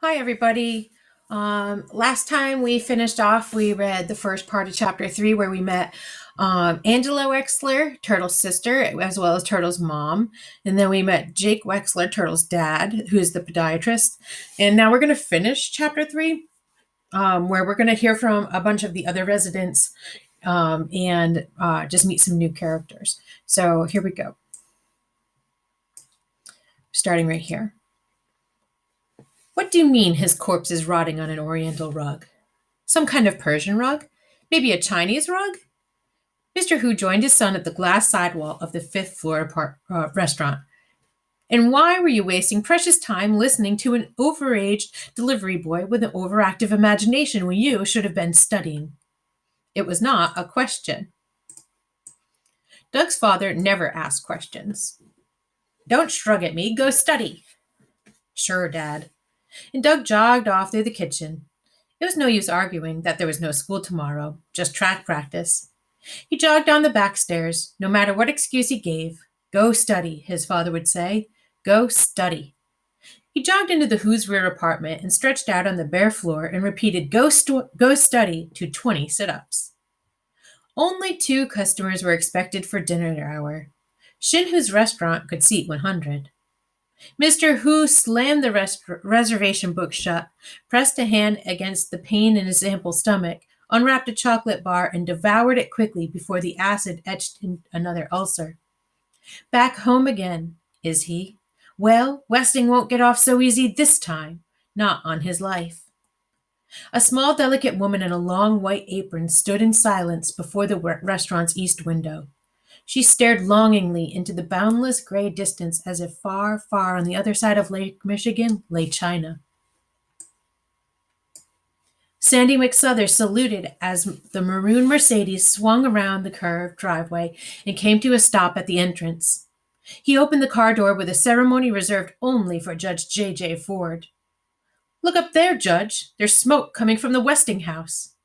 Hi, everybody. Last time we finished off, we read the first part of chapter 3 where we met Angela Wexler, Turtle's sister, as well as Turtle's mom. And then we met Jake Wexler, Turtle's dad, who is the podiatrist. And now we're going to finish chapter 3, where we're going to hear from a bunch of the other residents and just meet some new characters. So here we go. Starting right here. What do you mean his corpse is rotting on an oriental rug? Some kind of Persian rug? Maybe a Chinese rug? Mr. Hu joined his son at the glass sidewall of the fifth floor restaurant. And why were you wasting precious time listening to an overaged delivery boy with an overactive imagination when you should have been studying? It was not a question. Doug's father never asked questions. Don't shrug at me, go study. Sure, Dad. And Doug jogged off through the kitchen. It was no use arguing that there was no school tomorrow, just track practice. He jogged down the back stairs, no matter what excuse he gave. Go study, his father would say. Go study. He jogged into the Who's rear apartment and stretched out on the bare floor and repeated go study to 20 sit-ups. Only 2 customers were expected for dinner hour. Shin Hu's restaurant could seat 100. Mr. Hu slammed the reservation book shut, pressed a hand against the pain in his ample stomach, unwrapped a chocolate bar, and devoured it quickly before the acid etched in another ulcer. Back home again, is he? Well, Westing won't get off so easy this time. Not on his life. A small, delicate woman in a long white apron stood in silence before the restaurant's east window. She stared longingly into the boundless gray distance as if far, far on the other side of Lake Michigan lay China. Sandy McSuthers saluted as the maroon Mercedes swung around the curved driveway and came to a stop at the entrance. He opened the car door with a ceremony reserved only for Judge J.J. Ford. Look up there, Judge. There's smoke coming from the Westing house.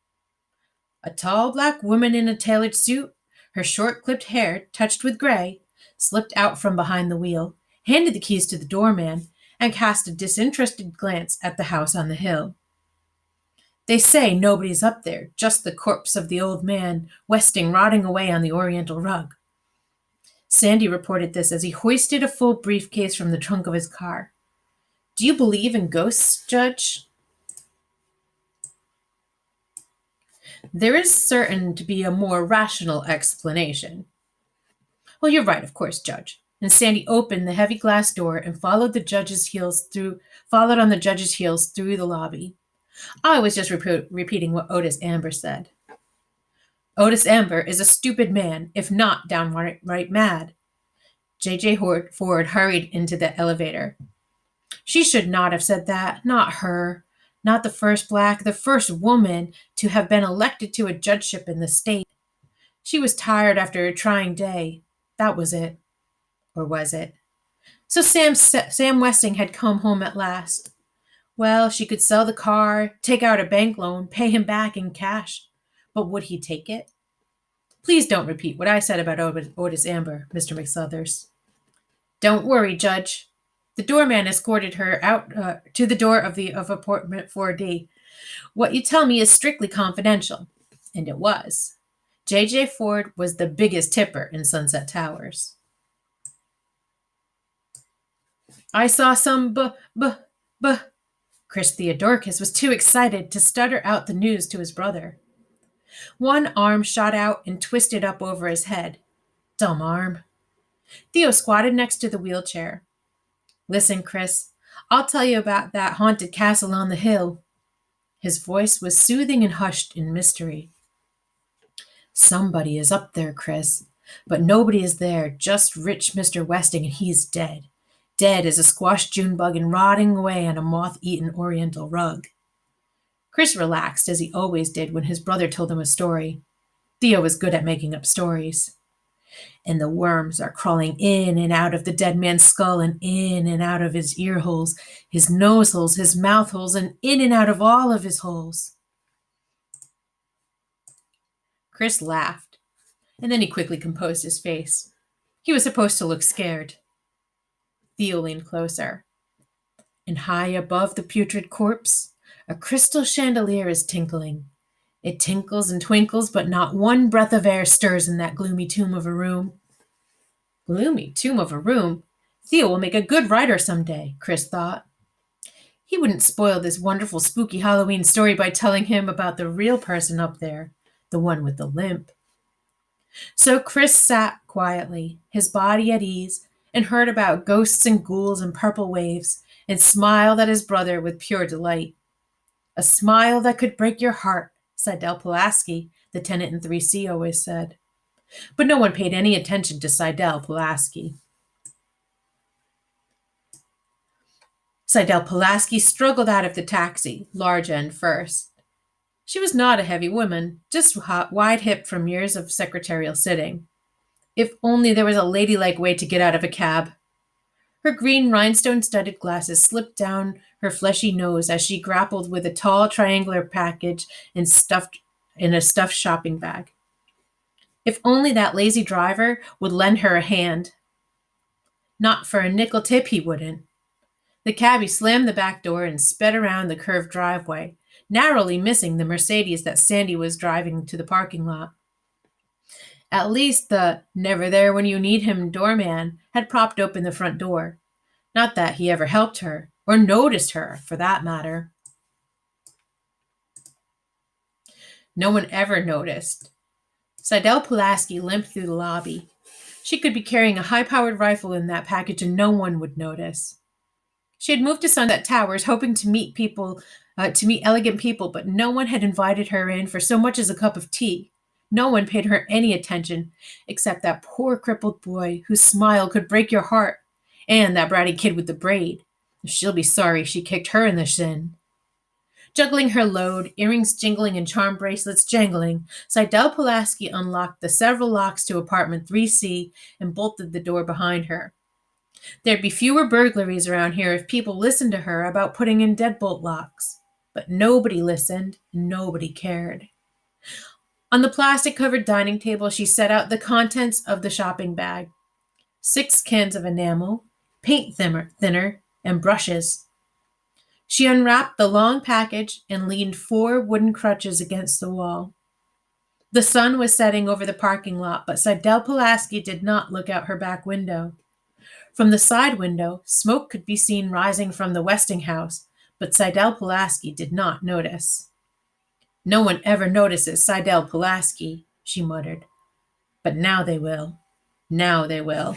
A tall black woman in a tailored suit, her short-clipped hair touched with gray, slipped out from behind the wheel, handed the keys to the doorman, and cast a disinterested glance at the house on the hill. They say nobody's up there, just the corpse of the old man, Westing rotting away on the oriental rug. Sandy reported this as he hoisted a full briefcase from the trunk of his car. Do you believe in ghosts, Judge? There is certain to be a more rational explanation. Well, you're right, of course, Judge. And Sandy opened the heavy glass door and followed on the judge's heels through the lobby. I was just repeating what Otis Amber said. Otis Amber is a stupid man, if not downright mad. J.J. Ford hurried into the elevator. She should not have said that, not her. Not the first woman to have been elected to a judgeship in the state. She was tired after a trying day. That was it. Or was it? So Sam Westing had come home at last. Well, she could sell the car, take out a bank loan, pay him back in cash. But would he take it? Please don't repeat what I said about Otis Amber, Mr. McSuthers. Don't worry, Judge. The doorman escorted her out to the door of apartment 4D. What you tell me is strictly confidential. And it was. J.J. Ford was the biggest tipper in Sunset Towers. I saw some Chris Theodoricus was too excited to stutter out the news to his brother. One arm shot out and twisted up over his head. Dumb arm. Theo squatted next to the wheelchair. Listen, Chris, I'll tell you about that haunted castle on the hill. His voice was soothing and hushed in mystery. Somebody is up there, Chris, but nobody is there, just rich Mr. Westing, and he's dead. Dead as a squashed June bug and rotting away on a moth-eaten oriental rug. Chris relaxed, as he always did when his brother told him a story. Theo was good at making up stories. And the worms are crawling in and out of the dead man's skull and in and out of his ear holes, his nose holes, his mouth holes, and in and out of all of his holes. Chris laughed, and then he quickly composed his face. He was supposed to look scared. Theo leaned closer. And high above the putrid corpse, a crystal chandelier is tinkling. It tinkles and twinkles, but not one breath of air stirs in that gloomy tomb of a room. Gloomy tomb of a room? Theo will make a good writer some day, Chris thought. He wouldn't spoil this wonderful spooky Halloween story by telling him about the real person up there, the one with the limp. So Chris sat quietly, his body at ease, and heard about ghosts and ghouls and purple waves, and smiled at his brother with pure delight. A smile that could break your heart, Seidel Pulaski, the tenant in 3C always said. But no one paid any attention to Seidel Pulaski. Seidel Pulaski struggled out of the taxi, large end first. She was not a heavy woman, just wide-hipped from years of secretarial sitting. If only there was a ladylike way to get out of a cab. Her green rhinestone-studded glasses slipped down her fleshy nose as she grappled with a tall triangular package in a stuffed shopping bag. If only that lazy driver would lend her a hand. Not for a nickel tip he wouldn't. The cabbie slammed the back door and sped around the curved driveway, narrowly missing the Mercedes that Sandy was driving to the parking lot. At least the never there when you need him doorman had propped open the front door. Not that he ever helped her, or noticed her, for that matter. No one ever noticed. Seidel Pulaski limped through the lobby. She could be carrying a high-powered rifle in that package and no one would notice. She had moved to Sunset Towers hoping to meet elegant people, but no one had invited her in for so much as a cup of tea. No one paid her any attention, except that poor crippled boy whose smile could break your heart, and that bratty kid with the braid. She'll be sorry she kicked her in the shin. Juggling her load, earrings jingling and charm bracelets jangling, Seidel Pulaski unlocked the several locks to apartment 3C and bolted the door behind her. There'd be fewer burglaries around here if people listened to her about putting in deadbolt locks. But nobody listened, and nobody cared. On the plastic-covered dining table, she set out the contents of the shopping bag. 6 cans of enamel, paint thinner, and brushes. She unwrapped the long package and leaned 4 wooden crutches against the wall. The sun was setting over the parking lot, but Seidel Pulaski did not look out her back window. From the side window, smoke could be seen rising from the Westing house, but Seidel Pulaski did not notice. No one ever notices Seidel Pulaski, she muttered. But now they will. Now they will.